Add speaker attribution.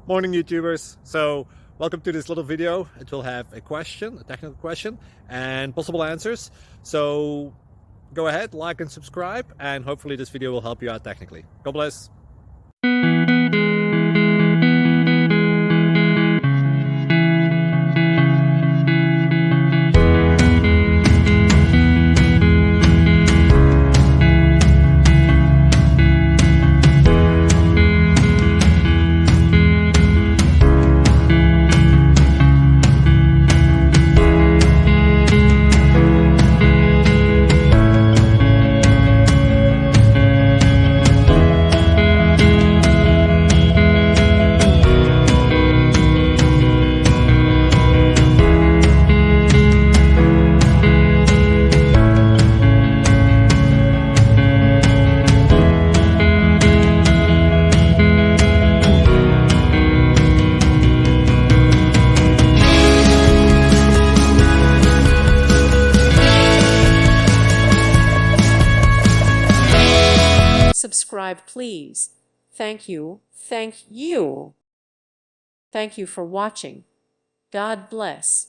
Speaker 1: Morning YouTubers. So welcome to this little video. It will have a question, a technical question, and possible answers. So go ahead, like and subscribe, and hopefully this video will help you out technically. God bless.
Speaker 2: Subscribe, please. Thank you. Thank you. Thank you for watching. God bless.